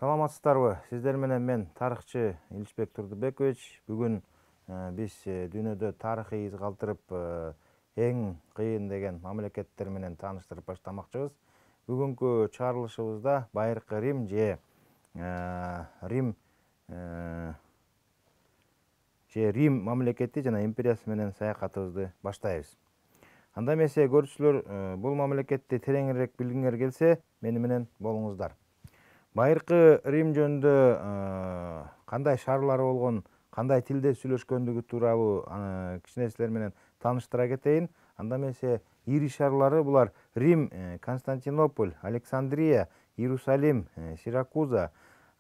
Саламатсыздарбы? Сиздер менен мен тарыхчы Иличбек Турдубекович. Бүгүн биз дүйнөдө тарыхый из калтырып эң кыйын деген мамлекеттер менен тааныштырып баштамакчыбыз. Бүгүнкү чыгарылышыбызда Байыркы Рим же Рим мамлекети жана империясы менен саякатыбызды баштайбыз. Анда эмесе көрүүчүлөр, бул мамлекетти тереңирээк билгиңер келсе, мени менен болуңуздар. Байыркы Рим жөнүндө кандай шаарлары болгон, кандай тилде сүйлөшкөндүгү тууралуу кичине силер менен тааныштыра кетейин. Анда эмесе ири шаарлары булар Рим, Константинополь, Александрия, Иерусалим, Сиракуза,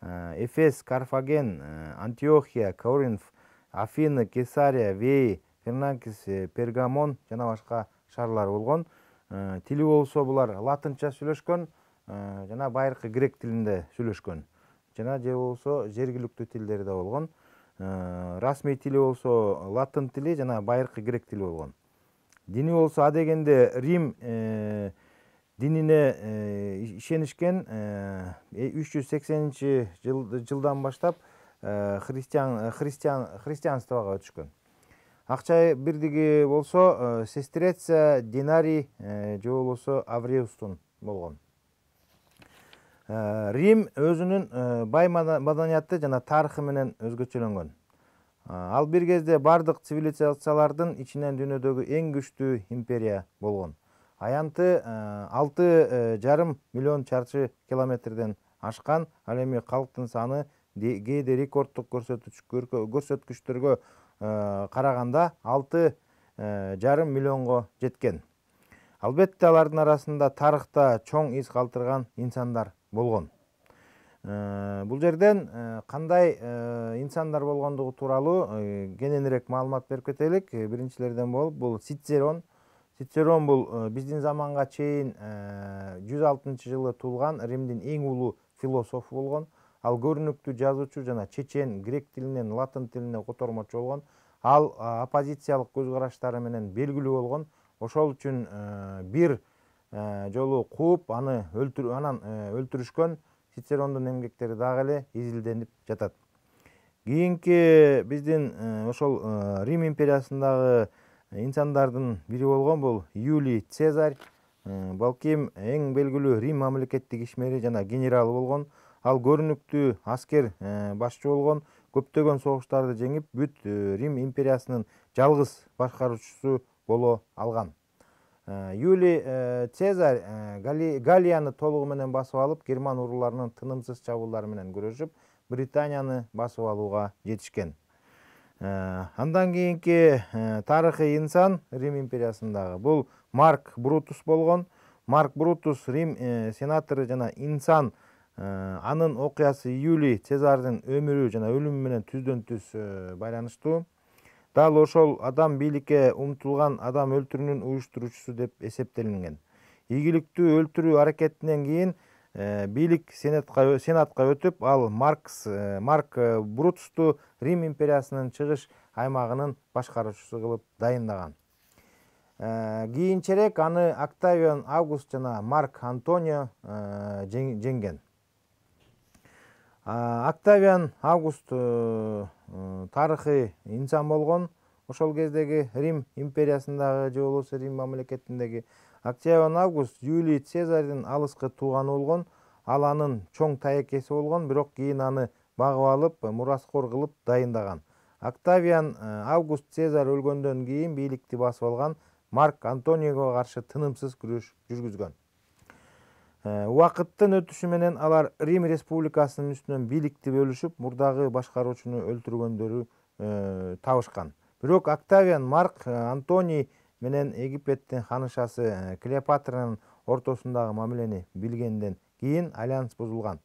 Эфес, Карфаген, Антиохия, Коринф, Афины, Кесария, Веи, Фернакис, Пергамон жана башка шаарлар болгон. Тили болсо булар латынча сүйлөшкөн, жана байыркы грек тилинде сүйлөшкөн. Жана же болсо жергиликтүү тилдери да болгон. Расмий тили болсо латын тили жана байыркы грек тили болгон. Дини болсо адегенде Рим динине ишенишкен. 380-жылдан баштап христианствого өтүшкөн. Акча бирдиги болсо сестреца, динарий же болсо авреустун болгон. Рим өзүнүн бай маданияты жана тарыхы менен өзгөчөлөнгөн. Ал бир кезде бардык цивилизациялардын ичинен дүйнөдөгү эң күчтүү империя болгон. Аянты 6,5 миллион чарчы километрден ашкан. Ал эми калктын саны кээде рекорддук көрсөткүчтөргө караганда 6,5 миллионго жеткен. Албетте алардын арасында тарыхта чоң из калтырган инсандар болгон. Бул жерден кандай инсандар болгондугу тууралуу кененирээк маалымат берип кетелик. Биринчилерден болуп бул Цицерон. Цицерон бул биздин заманга чейин 106-жылы туулган Римдин эң улуу философу болгон. Ал көрүнүктүү жазуучу жана чечен, грек тилинен латын тилине котормочу болгон. Ал оппозициялык көз караштары менен белгилүү болгон. Ошол үчүн бир жолу кууп, анан өлтүрүшкөн. Цицерондун эмгектери дагы эле изилденип жатат. Кийинки биздин ошол Рим империясындагы инсандардын бири болгон бул Юлий Цезарь. Балким эң белгилүү Рим мамлекеттик ишмери жана генералы болгон. Ал көрүнүктүү аскер башчы болгон. Көптөгөн согуштарды жеңип, бүт Рим империясынын жалгыз башкаруучусу боло алган. Юлий Цезарь Галлияны толугу менен басып алып, герман урууларынын тынымсыз чабуулдары менен күрөшүп, Британияны басып алууга жетишкен. Андан кийинки тарыхый инсан Рим империясындагы бул Марк Брутус болгон. Марк Брутус Рим сенатору жана инсан. Анын окуясы Юлий Цезардын өмүрү жана өлүмү менен түздөн түз байланыштуу. Дал ошол адам бийликке умтулган адам өлтүрүүнүн уюштуруучусу деп эсептелинген. Ийгиликтүү өлтүрүү аракетинен кийин бийлик сенатка өтүп, ал Марк Брутусту Рим империясынын чыгыш аймагынын башкаруучусу кылып дайындаган. Кийинчерээк аны Октавиан Август жана Марк Антонио жеңген. Октавиан Август тарыхый инсан болгон. Ошол кездеги Рим империясындагы же болбосо Рим мамлекетиндеги Октавиан Август Юлий Цезардын алыскы тууганы болгон. Ал анын чоң таекеси болгон, бирок кийин аны багып алып, мураскор кылып дайындаган. Октавиан Август Цезарь өлгөндөн кийин бийликти басып алган Марк Антониого каршы тынымсыз күрөш жүргүзгөн. Убакыттын өтүшү менен алар Рим республикасынын үстүнөн бийликти бөлүшүп, мурдагы башкаруучуну өлтүргөндөрү табышкан. Бирок Октавиан Марк Антоний менен Египеттин ханышасы Клеопатранын ортосундагы мамилени билгенден кийин альянс бузулган.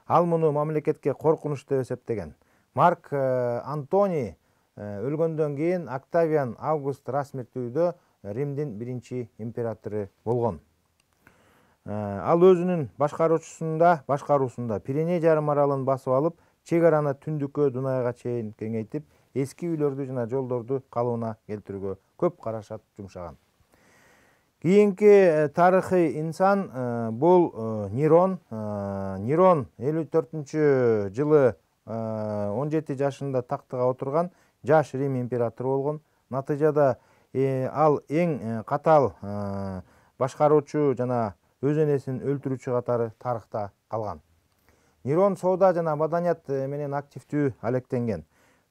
Ал муну мамлекетке коркунуч деп эсептеген. Марк Антоний өлгөндөн кийин Октавиан Август расмирттүүдө Римдин биринчи императору болгон. Ал өзүнүн башкаруусунда Пиреней жарым аралын басып алып, чек араны түндүккө Дунайга чейин кеңейтип, эски үйлөрдү жана жолдорду калыбына келтирүүгө көп каражат жумшаган. Кийинки тарыхый инсан бул Нерон. Нерон 54-жылы 17 жашында тактыга отурган жаш Рим императору болгон. Натыйжада ал эң катал башкаруучу жана өз энесин өлтүрүүчү катары тарыхта калган. Нерон соода жана маданият менен активдүү алектенген.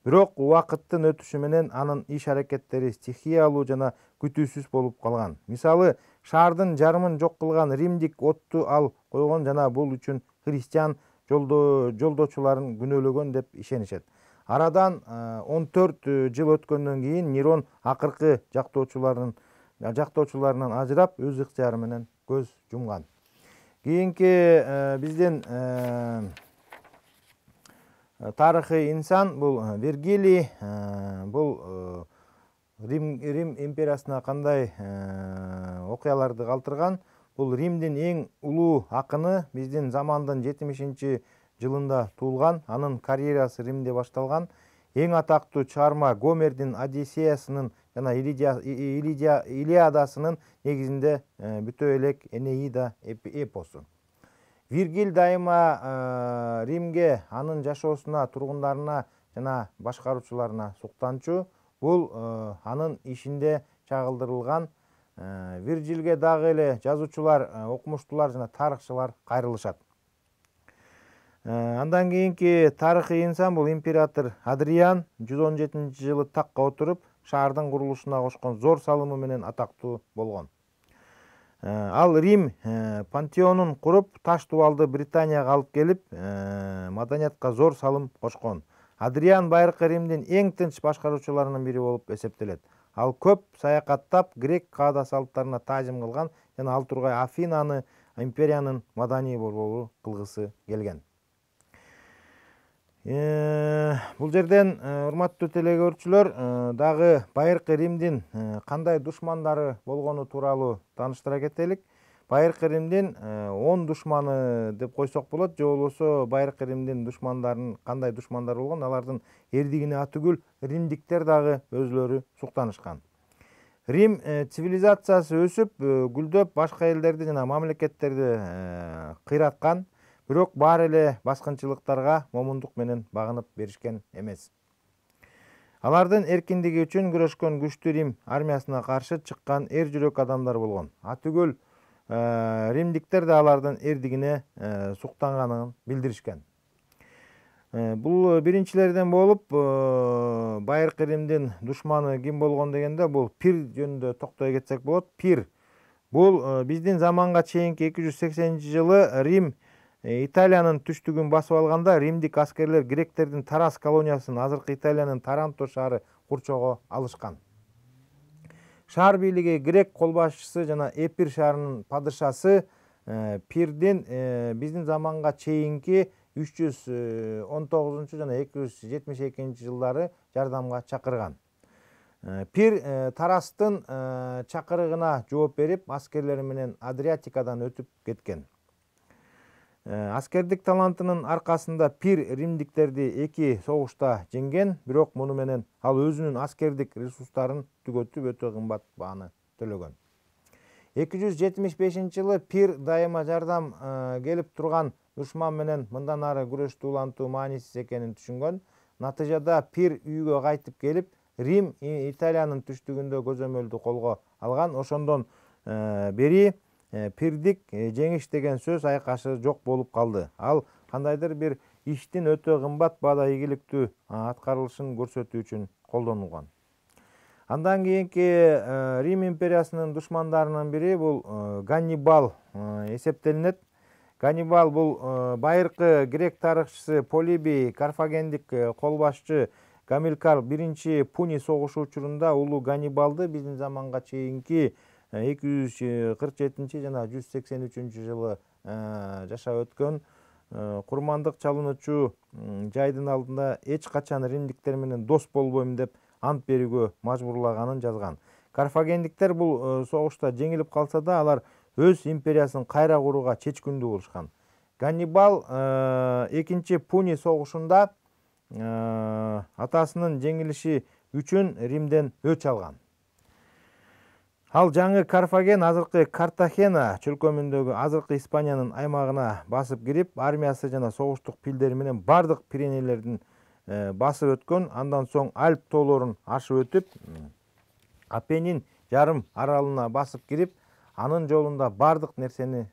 Бирок убакыттын өтүшү менен анын иш аракеттери стихиялуу жана күтүүсүз болуп калган. Мисалы, шаардын жарымын жок кылган римдик отту ал койгон жана бул үчүн христиан жолдочуларын күнөөлөгөн деп ишенишет. Арадан 14 жыл өткөндөн кийин Нерон акыркы жактоочуларынан ажырап, өз ыктыяры менен көз жумган. Кийинки биздин тарыхый инсан бул Вергилий. Бул Рим империясына кандай окуяларды калтырган. Бул Римдин эң улуу акыны, биздин замандын 70-жылында туулган. Анын карьерасы Римде башталган. Эң атактуу чыгарма Гомердин Одиссеясынын жана Илиадасынын негизинде бүтө элек Энеида эпосу. Виргил дайыма Римге, анын жашоосуна, тургундарына жана башкаруучуларына суктанчу. Бул анын ишинде чагылдырылган. Виржилге дагы эле жазуучулар, окумуштуулар жана тарыхчылар кайрылышат. Андан кийинки тарыхый инсан бул император Адриан. 117-жылы такка отуруп, шаардын курулушуна кошкон зор салымы менен атактуу болгон. Ал Рим пантеонун куруп, таш дубалды Британияга алып келип, маданиятка зор салым кошкон. Адриан байыркы Римдин эң тынч башкаруучуларынын бири болуп эсептелет. Ал көп саякаттап, грек каада салттарына таажим кылган жана ал тургай Афинаны империянын маданий борбору кылгысы келген. Бул жерден, урматтуу телекөрүүчүлөр, дагы байыркы Римдин кандай душмандары болгону тууралуу тааныштыра кетелик. Байыркы Римдин 10 душманы деп койсок болот, же болбосо байыркы Римдин душмандарын кандай душмандар болгон, алардын эрдигине атүгүл римдиктер дагы өзлөрү суктанышкан. Рим цивилизациясы өсүп, гүлдөп, башка элдерди жана мамлекеттерди кыйраткан. Бирок баары эле баскынчылыктарга момундук менен багынып беришкен эмес. Алардын эркиндиги үчүн күрөшкөн күчтүү Рим армиясына каршы чыккан эр жүрөк адамдар болгон. Атүгүл римдиктер да алардын эрдигине суктанганын билдиришкен. Бул биринчилерден болуп, байыркы Римдин душманы ким болгон дегенде, бул Пир жөнүндө токтой кетсек болот. Пир бул биздин заманга чейинки 280-жылы Рим Италиянын түштүгүн басып алганда, римдик аскерлер гректердин Тарас колониясын, азыркы Италиянын Таранто шаары курчоого алышкан. Шаар бийлиги грек кол башчысы жана Эпир шаарынын падышасы Пирдин биздин заманга чейинки 319 жана 272 жылдары жардамга чакырган. Пир Тарастын чакырыгына жооп берип, аскерлери менен Адриатикадан өтүп кеткен. Аскердик талантынын аркасында Пир римдиктерди 2 согушта жеңген, бирок муну менен ал өзүнүн аскердик ресурстарын түгөтүп өтө кымбат бааны төлөгөн. 275-жылы Пир дайыма жардам келип турган душман менен мындан ары күрөштү улантуу маанисиз экенин түшүнгөн. Натыйжада Пир үйгө кайтып келип, Рим Италиянын түштүгүндө көзөмөлдү колго алган. Ошондон бери Пирдик жеңиш деген сөз айкашы жок болуп калды. Ал кандайдыр бир иштин өтө кымбат баада ийгиликтүү аткарылышын көрсөтүү үчүн колдонулган. Андан кийинки Рим империясынын душмандарынын бири бул Ганнибал эсептелинет. Ганнибал бул байыркы грек тарыхчысы Полибий, карфагендик колбашчы Гамилкар 1 Пуни согушу учурунда улуу Ганнибалды биздин заманга чейинки 247 жана 183-жылы жашап өткөн курмандык чалынуучу жайдын алдында эч качан римдиктер менен дос болбойм деп ант берүүгө мажбурлаганын жазган. Карфагендиктер бул согушта жеңилип калса да, алар өз империясын кайра курууга чечкиндүү болушкан. Ганнибал 2 Пуни согушунда атасынын жеңилиши үчүн Римден өч алган. Ал жаңы Карфаген азыркы Картахена чөлкөмүндөгү азыркы Испаниянын аймагына басып кирип, армиясы жана согуштук пилдери менен бардык Пиренейлердин басып өткөн. Андан соң Альп тоолорун ашып өтүп, Апеннин жарым аралына басып кирип, анын жолунда бардык нерсени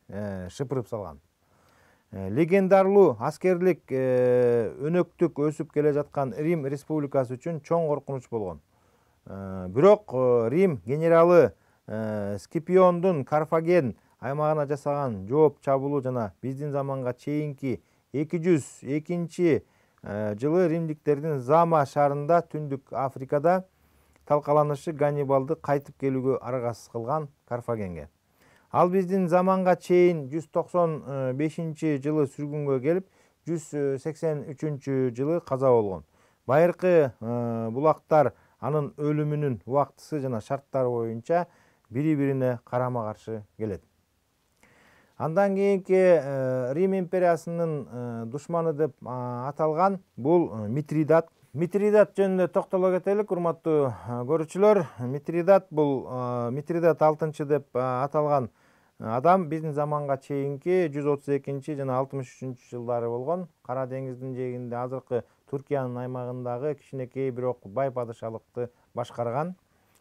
шыпырып салган. Легендарлуу аскерлик өнөктүк өсүп келе жаткан Рим республикасы үчүн чоң коркунуч болгон. Бирок Рим генералы Скипиондун Карфаген аймагына жасаган жооп чабуулу жана биздин заманга чейинки 202 жылы римдиктердин Зама шаарында түндүк Африкада талкаланышы Ганнибалды кайтып келүүгө аргасыз кылган Карфагенге. Ал биздин заманга чейин 195 жылы сүргүнгө келип, 183 жылы каза болгон. Байыркы булактар анын өлүмүнүн убактысы жана шарттары боюнча бири-бирине карама-каршы келет. Андан кийинки Рим империясынын душманы деп аталган бул Митридат. Митридат жөнүндө токтоло кетелик, урматтуу көрүүчүлөр. Митридат 6 деп аталган адам биздин заманга чейинки 132 жана 63 жылдары болгон. Кара деңиздин жээгинде азыркы Туркиянын аймагындагы кичинекей бирок бай падышалыкты башкарган.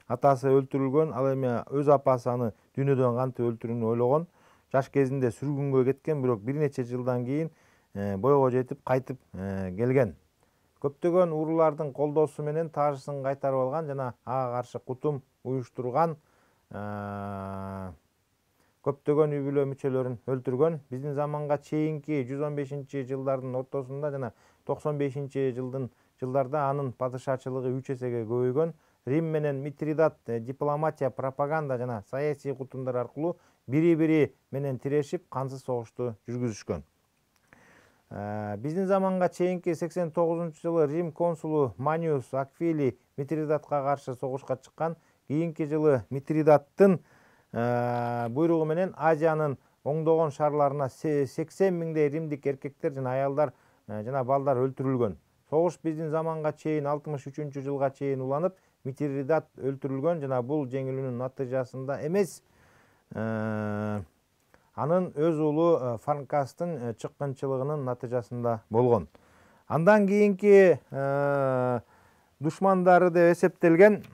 Атасы өлтүрүлгөн, ал эми өз апасы аны дүйнөдөн кантип өлтүрүүнү ойлогон. Жаш кезинде сүргүнгө кеткен, бирок бир нече жылдан кийин бойго жетип кайтып келген. Көптөгөн уруулардын колдоосу менен таажысын кайтарып алган жана ага каршы кутум уюштурган, көптөгөн үй бүлө мүчөлөрүн өлтүргөн. Биздин заманга чейинки 115 жылдардын ортосунда жана 95 жылдарда анын падышачылыгы 3 эсеге көбөйгөн. Рим менен Митридат дипломатия, пропаганда жана саясий кутумдар аркылуу бири-бири менен тирешип, кансыз согушту жүргүзүшкөн. Биздин заманга чейинки 89-жылы Рим консулу Маниус Аквилий Митридатка каршы согушка чыккан. Кийинки жылы Митридаттын буйругу менен Азиянын оңдогон шаарларына 80 миңдей римдик эркектер жана аялдар жана балдар өлтүрүлгөн. Согуш биздин заманга чейин 63 жылга чейин уланып, Митридат өлтүрүлгөн жана бул жеңилүүнүн натыйжасында эмес, анын өз уулу Фаркастын чыккынчылыгынын натыйжасында болгон. Андан кийинки душмандары деп эсептелген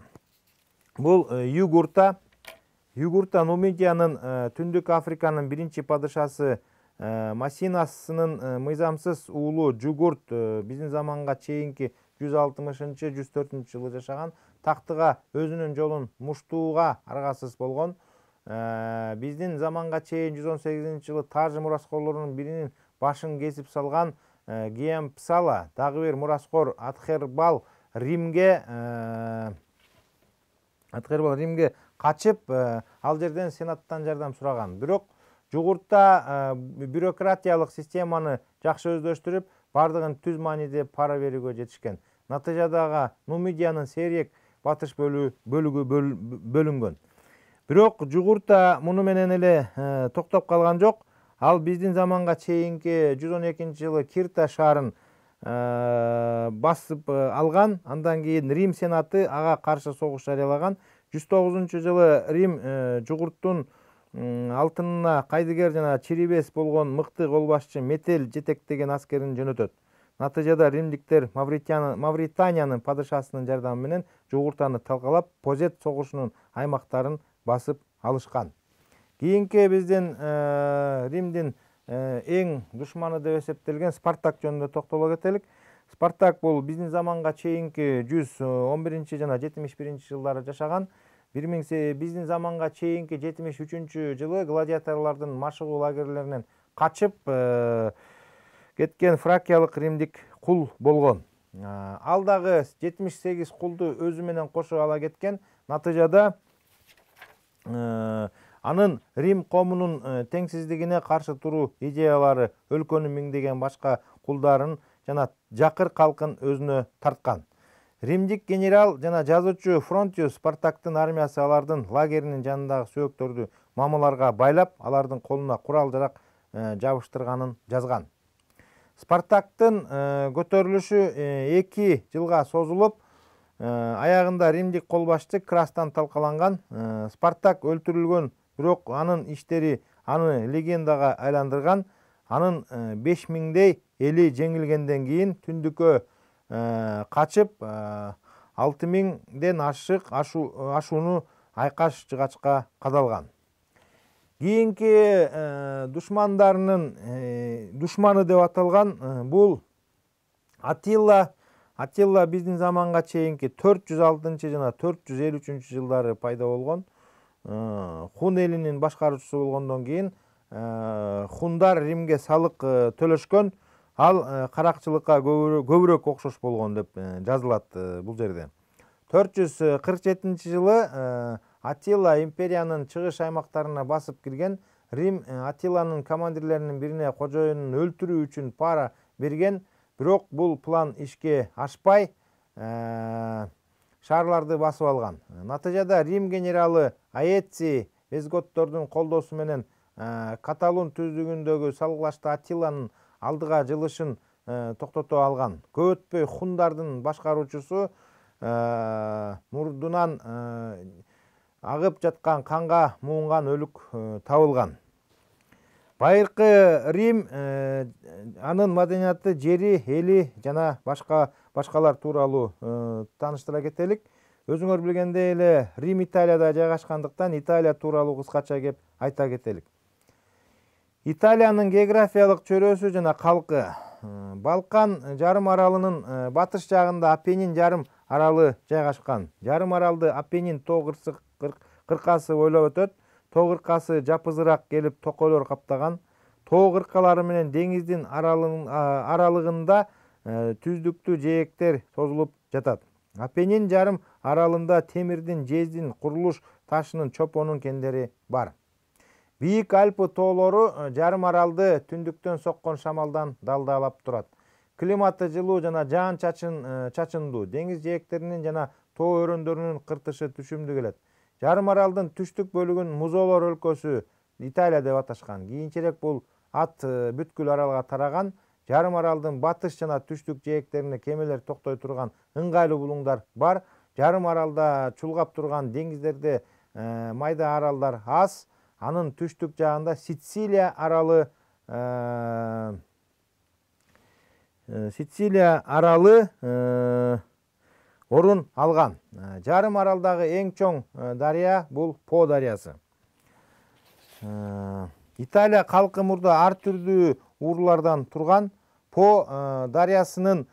бул Югурта. Югурта Нумидиянын түндүк Африканын биринчи падышасы Масинасынын мыйзамсыз уулу Жугурт биздин заманга чейинки 160-104 жылы жашаган, тактыга өзүнүн жолун муштууга аргасыз болгон. Биздин заманга чейин 118 жылы Тажы мураскорлорунун биринин башын кесип салган Гиемпсала, дагы бир мураскор Адхербал Римге качып, ал жерден сенаттан жардам сураган. Бирок Жугуртта бюрократиялык системаны жакшы өздөштүрүп, бардыгын түз мааниде пара берүүгө жетишкен. Натыйжадагы Нумидиянын Серек батыш бөлүгү бөлүнгөн. Бирок Жугурта муну менен эле токтоп калган жок. Ал биздин заманга чейинки 112 жылы Кирта шаарын басып алган. Андан кийин Рим сенаты ага каршы согуш жарыялаган. 109 жылы Рим Жугурттун алтынына кайдыгер жана чирибес болгон мыкты колбашчы Метел жетектеген аскерин жөнөтөт. Натыйжада римдиктер Мавританиянын падышасынын жардамы менен Жугуртаны талкалап, Позет согушунун аймактарын басып алышкан. Кийинки биздин Римдин эң душманы деп эсептелген Спартак жөнүндө токтоло кетелик. Спартак бул биздин заманга чейинки 111 жана 71 жылдары жашаган. Биздин заманга чейинки 73 жылы гладиаторлордун машыгуу лагерлеринен качып кеткен фракиялык римдик кул болгон. Ал дагы 78 кулду өзү менен кошо ала кеткен. Натыйжада анын Рим коомунун теңсиздигине каршы туруу идеялары өлкөнүн миңдеген башка кулдарын жана жакыр калкын өзүнө тарткан. Римдик генерал жана жазуучу Фронтиус Спартактын армиясы алардын лагеринин жанындагы сөөктөрдү мамыларга байлап, алардын колуна курал-жарак жабыштырганын жазган. Спартактын көтөрүлүшү 2 жылга созулуп, аягында римдик колбашчы Крастан талкаланган. Спартак өлтүрүлгөн, бирок анын иштери аны легендага айландырган. Анын 5000дей эли жеңилгенден кийин түндүккө качып 6000ден ашык ашууну айкаш жыгачка кадалган. Кийинки душманы деп аталган бул Атилла биздин заманга чейинки 406 жана 453 жылдары пайда болгон. Хун элинин башкаруучусу болгондон кийин хундар Римге салык төлөшкөн, ал каракчылыкка көбүрөөк окшош болгон деп жазылат бул жерде. 447 жылы Атилла империянын чыгыш аймактарына басып кирген. Рим Атилланын командирлеринин бирине кожоюнун өлтүрүү үчүн пара берген, бирок бул план ишке ашпай шаарларды басып алган. Натыйжада Рим генералы Аэци визготтордун колдоосу менен Каталун түздүгүндөгү салгылашта Атилланын алдыга жылышын токтото алган. Көп өтпөй хундардын башкаруучусу мурдунан агып жаткан канга муунган өлүк табылган. Байыркы Рим анын маданияты, жери, эли жана башкалар тууралуу тааныштыра кетелик. Өзүңөр билгендей эле Рим Италияда жайгашкандыктан Италия тууралуу кыскача кеп айта кетелик. Италиянын географиялык чөйрөсү жана калкы. Балкан жарым аралынын батыш жагында Апеннин жарым аралы жайгашкан. Жарым аралды Апеннин тоо кыркасы бойлоп өтөт. Тоо кыркасы жапызыраак келип токойлор каптаган. Тоо кыркалары менен деңиздин аралыгында түздүктүү жээктер созулуп жатат. Апеннин жарым аралында темирдин, жездин, курулуш ташынын, чопонун кендери бар. Бийик Альпы тоолору жарым аралды түндүктөн соккон шамалдан далдаалап турат. Климаты жылуу жана жаан чачындуу. Деңиз жээктеринин жана тоо өрөндөрүнүн кыртышы түшүмдүү келет. Жарым аралдын түштүк бөлүгүн Музолор өлкөсү Италия деп аташкан. Кийинчерээк бул ат бүткүл аралга тараган. Жарым аралдын батыш жана түштүк жээктерине кемелер токтой турган ыңгайлуу булуңдар бар. Жарым аралда чулгап турган деңиздерде майда аралдар аз. Анын түштүк жагында Сицилия аралы орун алган. Жарым аралдагы эң чоң дарыя бул По дарыясы. Италия калкы мурда ар түрдүү уруулардан турган. По дарыясынын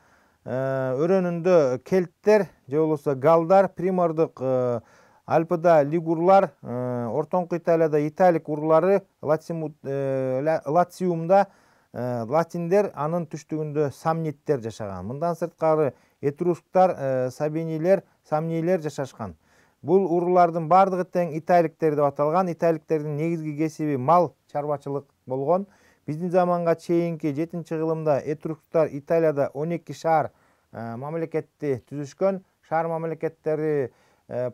өрөөнүндө келттер же болбосо галдар, примордук Альпыда лигурлар, ортоңку Италияда италик уруулары, Лациумда латиндер, анын түштүгүндө самниттер жашаган. Мындан сырткары этрусктар, сабинилер, самнилер жашашкан. Бул уруулардын бардыгы тең италиктер деп аталган. Италиктердин негизги кесиби мал чарбачылык болгон. Биздин заманга чейинки 7-кылымда этрусктар Италияда 12 шаар мамлекетти түзүшкөн. Шаар мамлекеттери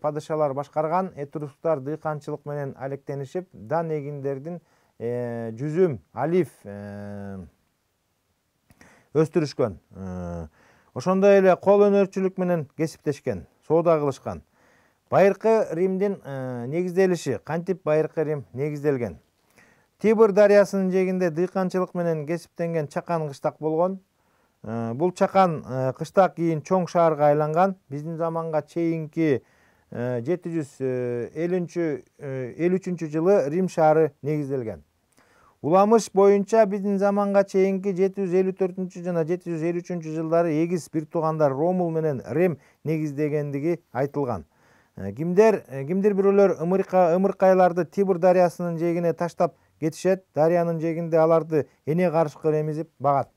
падышалар башкарган. Этрусктар дыйканчылык менен алектенишип, дан эгиндердин жүзүм, алиф өстүрүшкөн. Ошондой эле кол өнөрчүлүк менен кесиптешкен, соода кылышкан. Байыркы Римдин негизделиши, кантип Байыркы Рим негизделген? Тибр дарыясынын жээгинде дыйканчылык менен кесиптенген чакан кыштак болгон. Бул чакан кыштак кийин чоң шаарга айланган. Биздин заманга чейинки 753 жылы Рим шаары негизделген. Уламыш боюнча биздин заманга чейинки 754 жана 753 жылдары эгиз бир туугандар Ромул менен Рем негиздегендиги айтылган. Кимдир бирөөлөр ымыркайларды Тибр дарыясынын жээгине таштап кетишет. Дарыянын жээгинде аларды эне карышкы эмизип багат.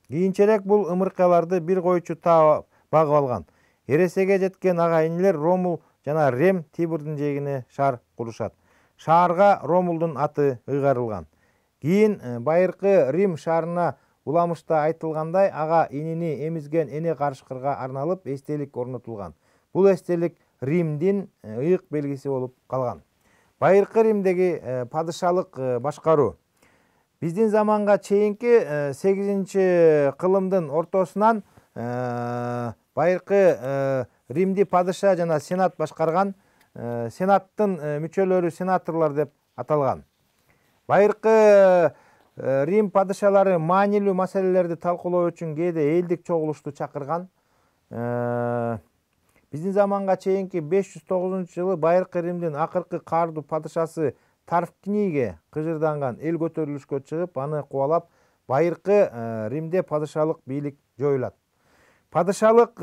Кийинчерээк бул ымыркайларды бир койчу таап багып алган. Эресеге жеткен ага-инилер Ромул жана Рем Тибрдин жээгине шаар курушат. Шаарга Ромулдун аты ыйгарылган. Кийин Байыркы Рим шаарына уламышта айтылгандай ага-инини эмизген эне карышкырга арналып эстелик орнотулган. Бул эстелик Римдин ыйык белгиси болуп калган. Байыркы Римдеги падышалык башкаруу. Биздин заманга чейинки 8-кылымдын ортосунан байыркы Римди падыша жана сенат башкарган. Сенаттын мүчөлөрү сенаторлор деп аталган. Байыркы Рим падышалары маанилүү маселелерди талкуулоо үчүн кээде элдик чогулушту чакырган. Биздин заманга чейинки 509-жылы байыркы Римдин акыркы каардуу падышасы Тарквиниге кыжырданган эл көтөрүлүшкө чыгып, аны кубалап, байыркы Римде падышалык бийлик жоюлат. Падышалык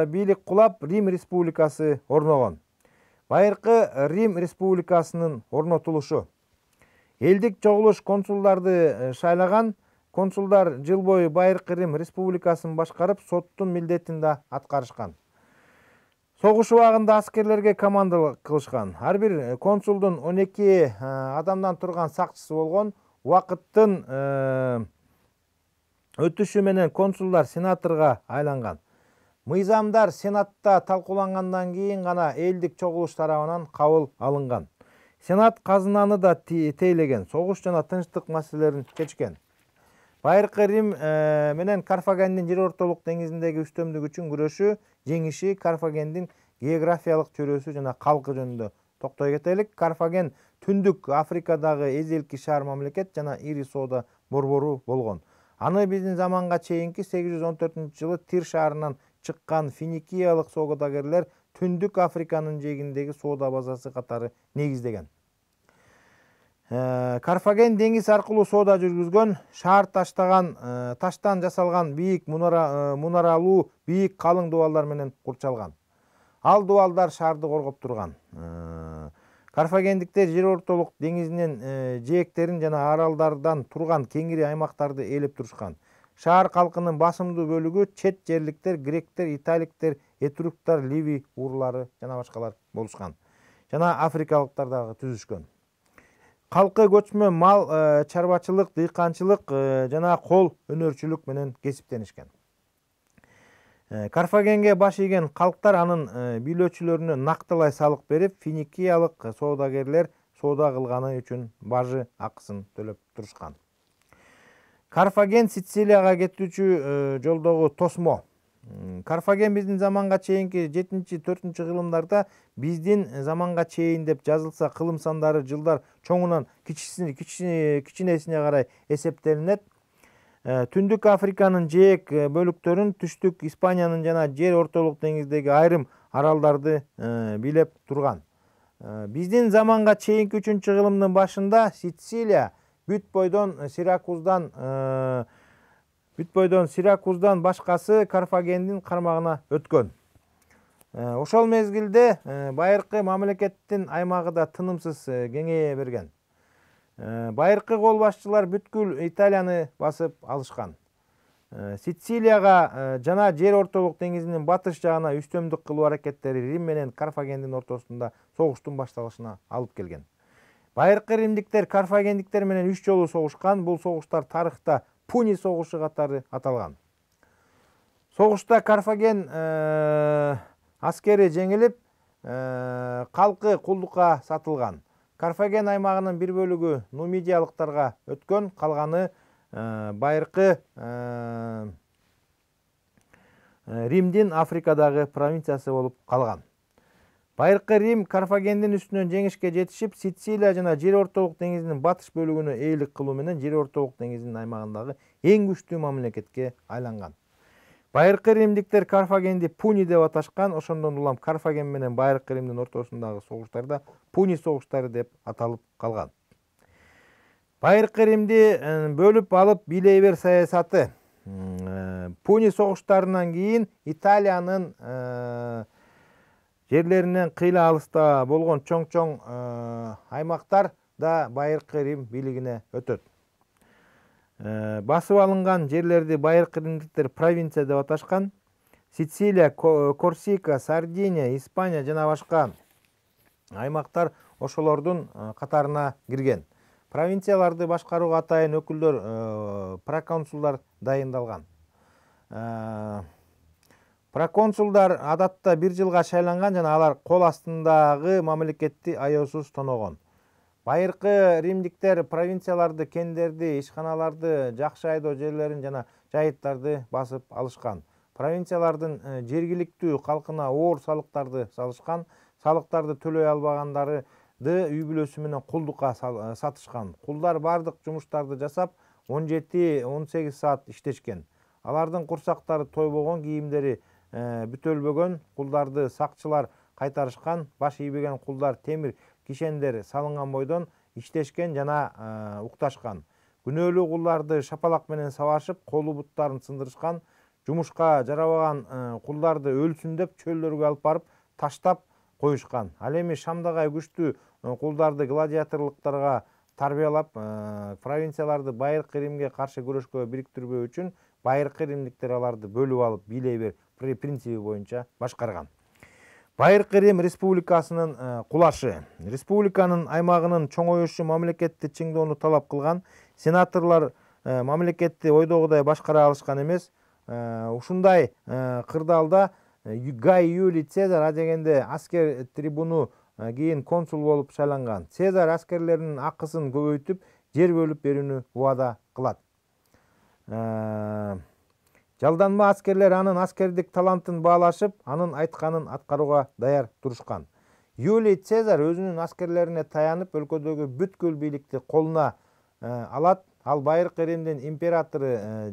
бийлик кулап, Рим республикасы орногон. Байыркы Рим республикасынын орнотулушу. Элдик чогулуш консулдарды шайлаган. Консулдар жыл бою байыркы Рим республикасын башкарып, соттун милдетин да аткарышкан. Согуш убагында аскерлерге командалык кылышкан. Ар бир консулдун 12 адамдан турган сакчысы болгон. Убакыттын өтүшү менен консулдар сенаторго айланган. Мыйзамдар сенатта талкуулангандан кийин гана элдик чогулуш тарабынан кабыл алынган. Сенат казынаны да тейлеген, согуш жана тынчтык маселелерин чечкен. Байыркы Рим менен Карфагендин жер ортолук деңизиндеги үстөмдүк үчүн күрөшү, жеңиши Карфагендин географиялык чөйрөсү жана калкы жөнүндө токтой кетелик. Карфаген түндүк Африкадагы эзелки шаар мамлекет жана ири соода борбору болгон. Аны биздин заманга чейинки 814-жылы Тир шаарынан чыккан финикиялык соодагерлер түндүк Африканын жээгиндеги соода базасы катары негиздеген. Карфаген деңиз аркылуу соода жүргүзгөн, шаар таштан жасалган бийик мунаралуу бийик калың дубалдар менен курчалган. Ал дубалдар шаарды коргоп турган. Карфагендиктер жер ортолук деңизинин жээктерин жана аралдардан турган кеңири аймактарды ээлеп турушкан. Шаар калкынын басымдуу бөлүгү чет жерликтер, гректер, италиктер, этруктар, ливий урлары жана башкалар болушкан. Жана африкалыктар дагы түзүшкөн. Калкы көчмө мал чарбачылык, дыйканчылык жана кол өнөрчүлүк менен кесиптенишкен. Карфагенге баш ийген калктар анын бийлөөчүлөрүнө нактылай салык берип, финикиялык соодагерлер соода кылганы үчүн бажы акысын төлөп турушкан. Карфаген Сицилияга кетүүчү жолдогу тосмо. Карфаген биздин заманга чейинки 7-4 кылымдарда биздин заманга чейин деп жазылса, кылым сандары жылдар чоңунан кичинесине карай эсептелинет. Түндүк Африканын жээк бөлүктөрүн, түштүк Испаниянын жана жер ортолук деңиздеги айрым аралдарды бийлеп турган. Биздин заманга чейинки 3-кылымдын башында Сицилия бүт бойдон Сиракуздан башкасы Карфагендин кармагына өткөн. Ошол мезгилде байыркы мамлекеттин аймагы да тынымсыз кеңейе берген. Байыркы кол башчылар бүткүл Италияны басып алышкан. Сицилияга жана жер ортолук деңизинин батыш жагына үстөмдүк кылуу аракеттери Рим менен Карфагендин ортосунда согуштун башталышына алып келген. Байыркы римдиктер Карфагендиктер менен 3 жолу согушкан. Бул согуштар тарыхта Пуни согушу катары аталган. Согушта Карфаген аскери жеңилип, калкы кулдукка сатылган. Карфаген аймагынын бир бөлүгү нумидиялыктарга өткөн, калганы байыркы Римдин Африкадагы провинциясы болуп калган. Байыркы Рим Карфагендин үстүнөн жеңишке жетишип, Сицилия жана жер ортолук деңизинин батыш бөлүгүнө ээлик кылуу менен жер ортолук деңизинин аймагындагы эң күчтүү мамлекетке айланган. Байыркы римдиктер Карфагенди Пуни деп аташкан, ошондон улам Карфаген менен байыркы Римдин ортосундагы согуштарда Пуни согуштары деп аталып калган. Байыркы Римди бөлүп алып бийлей бер саясаты. Пуни согуштарынан кийин Италиянын жерлеринен кыйла алыста болгон чоң-чоң аймактар да байыркы Рим бийлигине өтөт. Басып алынган жерлерди байыркы римдиктер провинция деп аташкан. Сицилия, Корсика, Сардиния, Испания жана башка аймактар ошолордун катарына кирген. Провинцияларды башкарууга атайын өкүлдөр, проконсулдар дайындалган. Проконсулдар адатта 1 жылга шайланган жана алар кол астындагы мамлекетти аяосуз тоногон. Байыркы римдиктер провинцияларды, кендерди, ишканаларды, жакшы айдоо жерлерин жана жайыттарды басып алышкан. провинциялардын жергиликтүү калкына оор салыктарды салышкан, салыктарды төлөй албагандарды үй бүлөсү менен кулдукка сатышкан. Кулдар бардык жумуштарды жасап 17-18 саат иштешкен. Алардын курсактары тойбогон, кийимдери бүтөлбөгөн, кулдарды сакчылар кайтарышкан, баш ийбеген кулдар темир кишендер салынган бойдон иштешкен жана укташкан. Күнөөлүү кулдарды шапалак менен сабашып, колу буттарын сындырышкан, жумушка жарабаган кулдарды өлсүн деп чөлдөргө алып барып таштап коюшкан. Ал эми Шамдагай күчтүү кулдарды гладиаторлуктарга тарбиялап, провинцияларды Байыркы Римге каршы күрөшкө бириктирбөө үчүн Байыркы Римдиктер аларды бөлүп алып, бийлей бер принциби боюнча башкарган. Байыркы Рим Республикасынын кулашы. Республиканын аймагынын чоңоюшу мамлекетти чыңдоону талап кылган. Сенаторлор мамлекетти ойдогудай башкара алышкан эмес. Ушундай кырдаалда Гай Юлий Цезарь адегенде аскер трибуну, кийин консул болуп шайланган. Цезарь аскерлеринин акысын көбөйтүп, жер бөлүп берүүнү убада кылат. Жалданма аскерлер анын аскердик талантын баалашып, анын айтканын аткарууга даяр турушкан. Юлий Цезарь өзүнүн аскерлерине таянып, өлкөдөгү бүткүл бийликти колуна алат. Ал Байыркы Римдин императору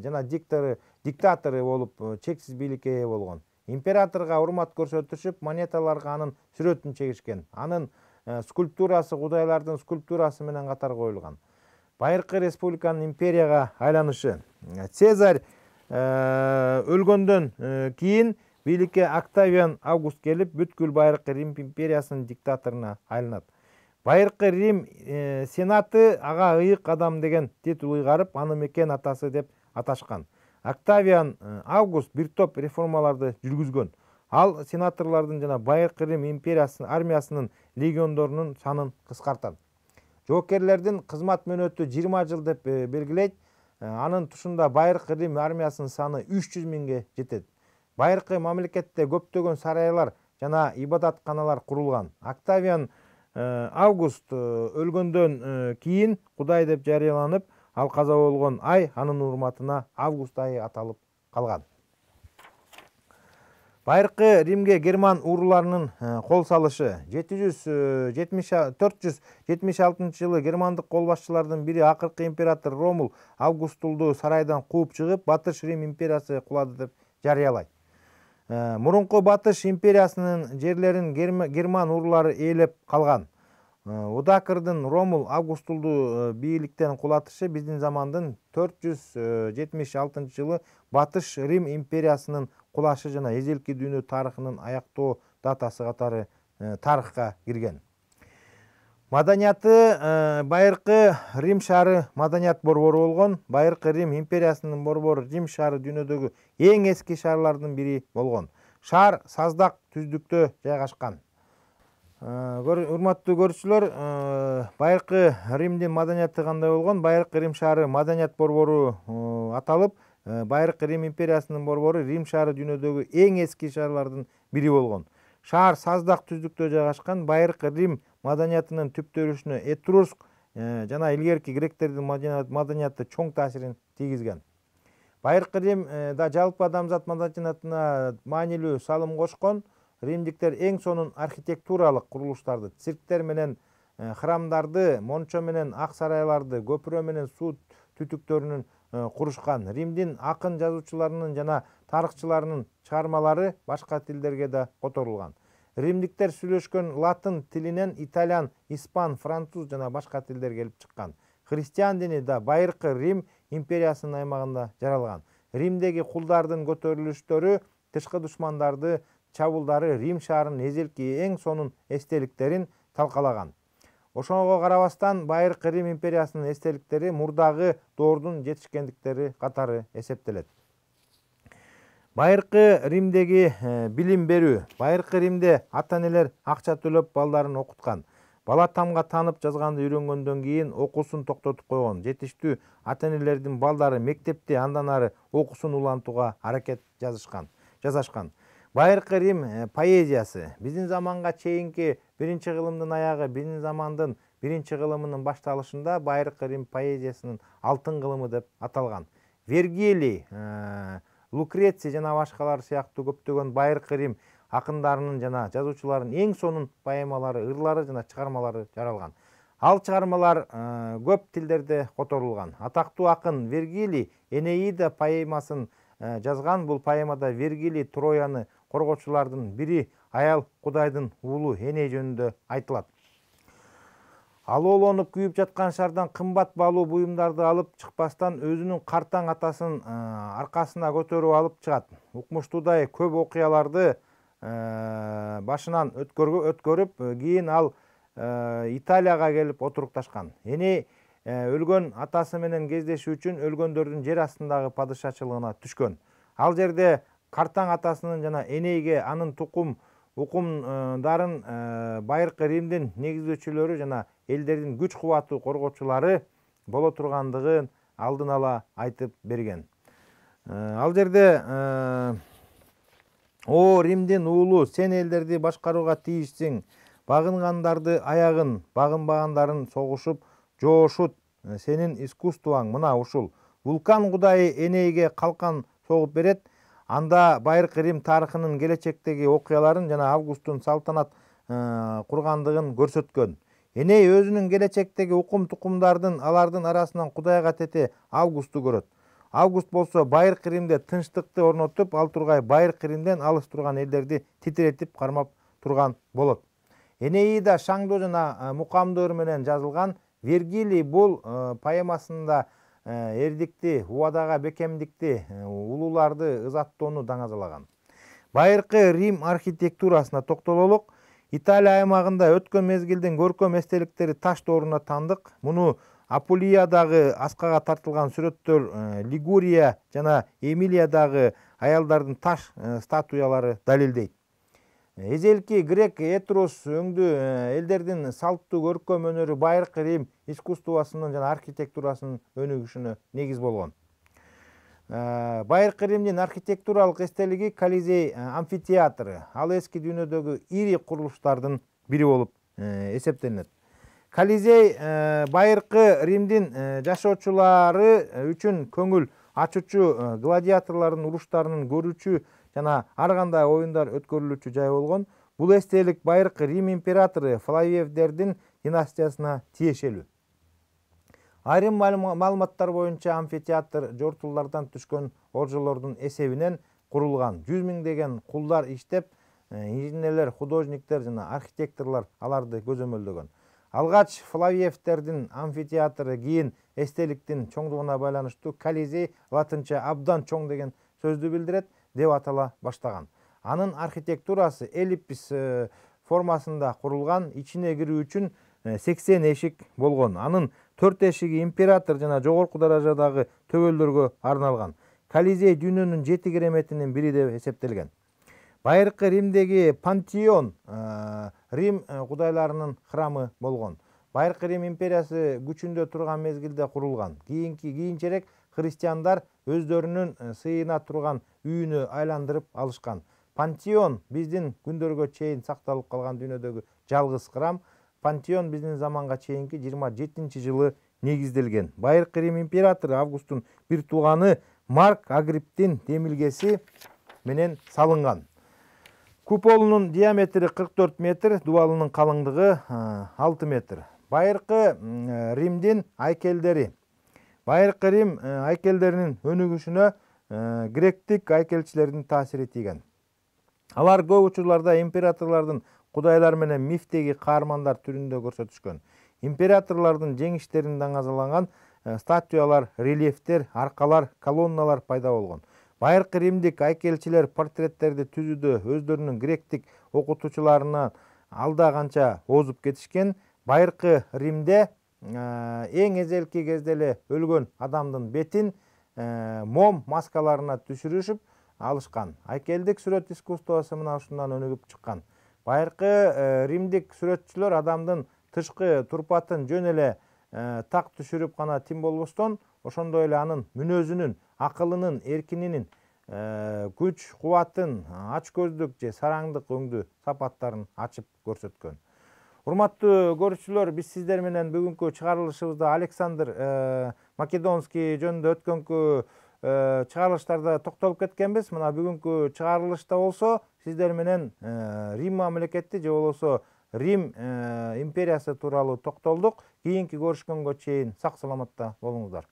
жана диктатору болуп чексиз бийликке ээ болгон. Императорга урмат көрсөтүшүп, монеталарга анын сүрөтүн чегишкен. Анын скульптурасы кудайлардын скульптурасы менен катар коюлган. Байыркы Республиканын империяга айланышы. Цезарь өлгөндөн кийин бийликке Октавиан Август келип, бүткүл Байыркы Рим империясынын диктаторуна айланат. Байыркы Рим сенаты ага ыйык адам деген титул ыйгарып, аны мекен атасы деп аташкан. Октавиан Август бир топ реформаларды жүргүзгөн. Ал сенаторлордун жана Байыркы Рим империясынын армиясынын легиондорунун санын кыскартат. Жоокерлердин кызмат мөөнөтү 20 жыл деп белгилейт. Анын тушунда Байыркы Рим армиясынын саны 300 миңге жетет. Байыркы мамлекетте көптөгөн сарайлар жана ибадатканалар курулган. Октавиан Август өлгөндөн кийин Кудай деп жарыяланып, ал каза болгон ай анын урматына Август айы аталып калган. Байыркы Римге герман урууларынын кол салышы. 476 жылы германдык кол башчылардын бири акыркы император Ромул Августулду сарайдан кууп чыгып, Батыш Рим империясы кулады деп жарыялайт. Мурунку Батыш империясынын жерлерин герман уруулары ээлеп калган. Удакырдын Ромул Августулду бийликтен кулатышы биздин замандын 476 жылы Батыш Рим империясынын кулашы жана эзелки дүйнө тарыхынын аяктоо датасы катары тарыхка кирген. Маданияты Байыркы Рим шаары маданият борбору болгон. Байыркы Рим империясынын борбору Рим шаары дүйнөдөгү эң эски шаарлардын бири болгон. Шаар Саздак түздүктө жайгашкан. Урматтуу көрүүчүлөр, Байыркы Римдин маданияты кандай болгон? Байыркы Рим шаары маданият борбору аталып, Байыркы Рим империясынын борбору Рим шаары дүйнөдөгү эң эски шаарлардын бири болгон. Шаар Саздак түздүктө жайгашкан. Байыркы Рим маданиятынын түптөлүшүнө Этруск жана илгерки гректердин маданияты чоң таасирин тийгизген. Байыркы Рим да жалпы адамзат маданиятына маанилүү салым кошкон. Римдиктер эң сонун архитектуралык курулуштарды, цирктер менен храмдарды, мончо менен ак сарайларды, көпүрө менен суу түтүктөрүнүн курушкан. Римдин акын жазуучуларынын жана тарыхчыларынын чыгармалары башка тилдерге да которулган. Римдиктер сүйлөшкөн латын тилинен итальян, испан, француз жана башка тилдер келип чыккан. Христиан дини да Байыркы Рим империясынын аймагында жаралган. Римдеги кулдардын көтөрүлүштөрү, тышкы душмандарды чабуулдары Рим шаарынын эзелки эң сонун эстеликтерин талкалаган. Ошого карабастан Байыркы Рим империясынын эстеликтери мурдагы доордун жетишкендиктери катары эсептелет. Байыркы Римдеги билим берүү. Байыркы Римде ата-энелер акча төлөп балдарын окуткан. Бала тамга танып жазганды үйрөнгөндөн кийин окуусун токтотуп койгон. Жетиштүү ата-энелердин балдары мектепте андан ары окуусун улантууга аракет жасашкан. Байыркы Рим поэзиясы. Биздин заманга чейинки биринчи кылымдын аягы, биздин замандын биринчи кылымынын башталышында Байыркы Рим поэзиясынын алтын кылымы деп аталган. Вергилий, Лукреций жана башкалар сыяктуу көптөгөн байыркы Рим акындарынын жана жазуучуларынын эң сонун поэмалары, ырлары жана чыгармалары жаралган. Ал чыгармалар көп тилдерде которулган. Атактуу акын Вергилий Энеида поэмасын жазган. Бул поэмада Вергилий Трояны коргоочулардын бири аял Кудайдын уулу Эней жөнүндө айтылат. Ал оолонуп күйүп жаткан шаардан кымбат баалуу буюмдарды алып чыкпастан өзүнүн картаң атасын аркасына көтөрүп алып чыгат. Укмуштуудай көп окуяларды башынан өткөрүп, кийин ал Италияга келип отурукташкан. Эней өлгөн атасы менен кездешүү үчүн өлгөндөрдүн жер астындагы падышачылыгына түшкөн. Ал жерде картаң атасынын жана Энейге анын укумдарын байыркы Римдин негиздөөчүлөрү жана элдердин күч кубаттуу коргоочулары боло тургандыгын алдын ала айтып берген. Ал жерде «О Римдин уулу, сен элдерди башкарууга тийишсиң. Багынгандарды аягын, багынбагандарын согушуп жоошут. Сенин искусствоң мына ушул. Вулкан кудайы Энейге калкан согуп берет. Анда байыркы Рим тарыхынын келечектеги окуяларын жана Августтун салтанат кургандыгын көрсөткөн. Эней өзүнүн келечектеги укум-тукумдардын алардын арасынан Кудайга тете Августу көрөт. Август болсо байыркы Римде тынчтыкты орнотуп, ал тургай байыркы Римден алыс турган элдерди титиретип кармап турган болот. Энеида шаңдуу жана мукамдуу ыр менен жазылган. Вергилий бул поэмасында эрдикти, убадага бекемдикти, улууларды ызаттоону даңазалаган. Байыркы Рим архитектурасына токтололук. Италия аймагында өткөн мезгилдин көркөм эстеликтери таш дооруна таандык. Муну Апулиядагы аскага тартылган сүрөттөр, Лигурия жана Эмилиядагы аялдардын таш статуялары далилдейт. Эзелки грек этрус өңдүү элдердин салттуу көркөм өнөрү байыркы Рим искусствосунун жана архитектурасынын өнүгүшүнө негиз болгон. Байыркы Римдин архитектуралык эстелиги Колизей амфитеатры. Ал эски дүйнөдөгү ири курулуштардын бири болуп эсептелет. Колизей байыркы Римдин жашоочулары үчүн көңүл ачуучу, гладиаторлордун уруштарын көрүүчү жана ар кандай оюндар өткөрүлүүчү жай болгон. Бул эстелик байыркы Рим императору Флавиевдердин династиясына тиешелүү. Айрым маалыматтар боюнча амфитеатр жортулардан түшкөн оржолордун эсебинен курулган. 100 миңдеген кулдар иштеп, инженерлер, художниктер жана архитекторлор аларды көзөмөлдөгөн. Алгач Флавиевдердин амфитеатры кийин эстеликтин чоңдугуна байланыштуу Колизей, латынча абдан чоң деген сөздү билдирет, деп атала баштаган. Анын архитектурасы эллипс формасында курулган, ичине кирүү үчүн 80 эшик болгон. Анын 4 эшиги император жана жогорку даражадагы төбөлдөргө арналган. Колизей дүйнөнүн 7 кереметинин бири деп эсептелген. Байыркы Римдеги Пантеон Рим кудайларынын храмы болгон. Байыркы Рим империясы күчүндө турган мезгилде курулган. Кийинчерээк христиандар өздөрүнүн сыйына турган үйүнө айландырып алышкан. Пантеон биздин күндөргө чейин сакталып калган дүйнөдөгү жалгыз храм. Пантеон биздин заманга чейинки 27-жылы негизделген. Байыркы Рим императору Августтун бир тууганы Марк Агрипптин демилгеси менен салынган. Куполунун диаметри 44 метр, дубалынын калыңдыгы 6 метр. Байыркы Римдин айкелдери. Байыркы Рим айкелдеринин өнүгүшүнө гректик айкелчилердин таасири тийген. Алар көп учурларда императорлордун кудайлар менен мифтеги каармандар түрүндө көрсөтүшкөн. Императорлордун жеңиштерин даңазалаган статуялар, рельефтер, аркалар, колонналар пайда болгон. Байыркы Римдик айкелчилер портреттерди түзүүдө өздөрүнүн гректик окутуучуларына алда канча озуп кетишкен. Байыркы Римде эң эзелки кезде эле өлгөн адамдын бетин мом маскаларына түшүрүшүп алышкан. Айкелдик сүрөт искусствосу мына ушундан өнүгүп чыккан. Байыркы Римдик сүрөтчүлөр адамдын тышкы турпатын жөн эле так түшүрүп гана тим болбостон, ошондой эле анын мүнөзүнүн, акылынын, эркининин, күч кубатын, ач көздүк же сараңдык өңдүү сапаттарын ачып көрсөткөн. Урматтуу көрүүчүлөр, биз сиздер менен бүгүнкү чыгарылышыбызда Александр Македонский жөнүндө өткөнкү чыгарылыштарда токтолуп кеткенбиз. Мына бүгүнкү чыгарылышта болсо сиздер менен Рим мамлекети же болбосо Рим империясы тууралуу токтолдук. Кийинки көрүшкөнгө чейин сак саламатта болуңуздар.